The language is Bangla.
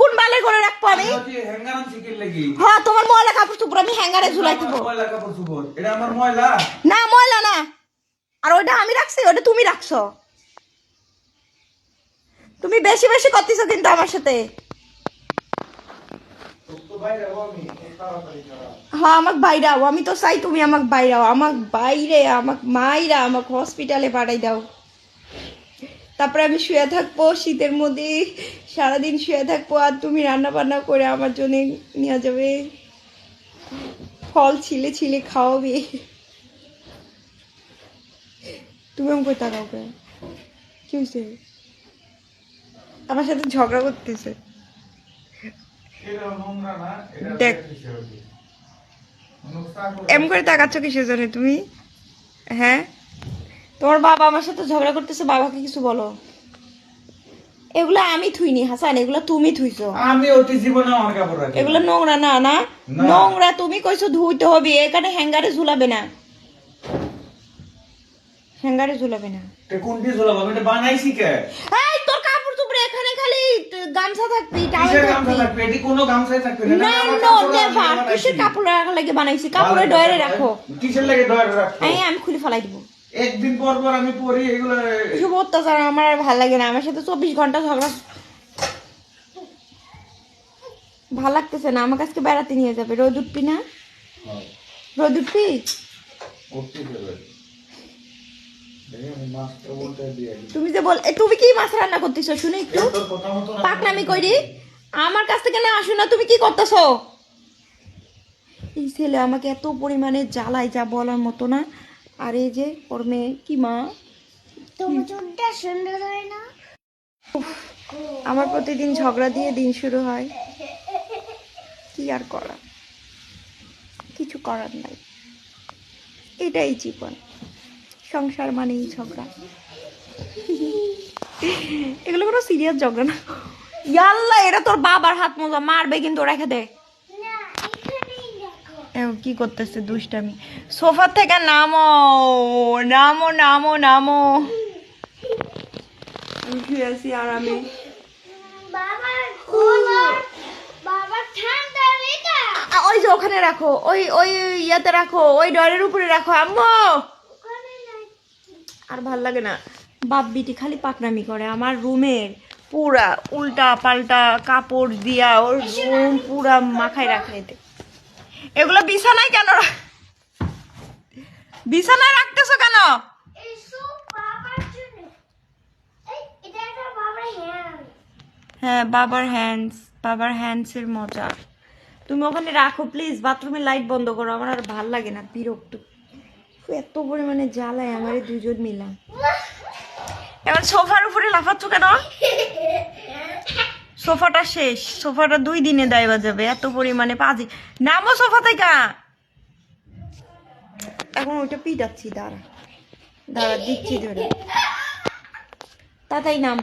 কোন বালে করে রাখবো আমি? হ্যাঁ, তোমার ময়লা কাপড় চোপড় আমি হ্যাঙ্গারে ঝুলাই দিব। না, ময়লা না। আর ওইটা আমি রাখছি, ওটা তুমি রাখছো। তুমি বেশি বেশি করতেছো কিন্তু আমার সাথে। হ্যাঁ, আমাকে বাইরাও। আমি তো চাই তুমি আমাকে বাইরাও। আমাকে বাইরে, আমাকে মাইরা আমাকে হসপিটালে পাঠাই দাও। তারপরে আমি শুয়ে থাকবো শীতের মধ্যে, সারাদিন শুয়ে থাকবো, আর তুমি রান্না বান্না করে আমার জন্য নিয়ে যাবে, ফল ছিলে ছিলে খাওয়াবে। তুমি আমাকে তাকাও কে? কি হয়েছে? আমার সাথে ঝগড়া করতেছে। দেখ, এম করে তাকাচ্ছ কিসের জন্য তুমি? হ্যাঁ, তোমার বাবা আমার সাথে ঝগড়া করতেছে, বাবাকে কিছু বলো। এগুলো আমি থুইনি হাসান, এগুলো তুমি থুইছো। আমি অতি জীবনে আমার কাপড় রাখি। এগুলো নোংরা না। না নোংরা, তুমি কইছো ধুইতে হবে, এখানে হ্যাঙ্গারে ঝুলাবে না, হ্যাঙ্গারে ঝুলাবে না। তে কোনটি ঝোলাবো? আমি এটা বানাইছি কে? এই তোর কাপড় চোপড় এখানে খালি গামছা থাকবি, টাওয়েল কিসের গামছা থাকবি। থাকবে? এটি কোনো গামছাই থাকবে না। না, আমি আমার নো, কাপড় নেভার। বানাইছি। কিসের কাপড় রাখা লাগে বানাইছি? কাপড়ের ডয়ারে রাখো। কিসের লাগে ডয়ারে রাখো? আমি খুলে ফেলাই দিব। একদিন পর পর আমি পরি এগুলো। এসব অত্যাচার আমার আর ভালো লাগে না। আমার সাথে 24 ঘন্টা ঝগড়া ভাল লাগতেছে না। আমার কাছে বেড়াতে নিয়ে যাবে, রোদ উঠবি না? রোদ উঠবি? তুমি যে বল, তুমি কি মাছ রান্না করতেছো শুনি একটু? পাকনামি কইরি আমার কাছ থেকে না আসো না। তুমি কি করতেছো? এই ছেলে আমাকে এত পরিমাণে জ্বালায়, যা বলার মতো না। আর এই যে ওর মেয়ে কি মা, তোমার চুলটা সুন্দর হয় না? আমার প্রতিদিন ঝগড়া দিয়ে দিন শুরু হয়। কি আর করা, কিছু করার নাই। এটাই জীবন, সংসার মানেই ঝগড়া। এগুলো কোনো সিরিয়াস ঝগড়া না। ইয়াল্লা, এটা তোর বাবার হাত মোজা, মারবে কিন্তু, রেখে দে। না, এখানেই দেখো। কি করতেছে দুষ্টামি? সোফা থেকে নামো, নামো, নামো, নামো। আমি শুয়ে আছি আরামে। বাবার ঠান্ডা লেগা। ওই যে ওখানে রাখো, ওই ওই ইয়াতে রাখো, ওই ডয়ের উপরে রাখো আম্মু। ওখানে নাই। আর ভাল লাগে না, বাপ বিটি খালি পাকনামি করে। আমার রুমের পুরা উল্টা পাল্টা কাপড় দিয়া ওর রুম পুরা মাখায় রাখাইতে। এগুলো বিছানায় কেন বিছানায় রাখতেছো কেন? এসো বাবার জন্য। এই এটা একটা বাবার হ্যান্ড। হ্যাঁ, বাবার হ্যান্ডসের মজা। তুমি ওখানে রাখো প্লিজ। বাথরুমের লাইট বন্ধ করো, আমার আর ভাল লাগে না, বিরক্ত। এত পরিমাণে জ্বালায় আমার এই দুজন মিলা। এবার সোফার উপরে লাফাচ্ছ কেন? সোফাটা শেষ, সোফাটা 2 দিনে দায় বাজাবে, এত পরিমাণে পাজি। নামো সোফা থেকে। এখন ওইটা পিটাচ্ছি, দাঁড়া দাঁড়া, দিচ্ছি ধরে। তাড়াতাড়ি নাম।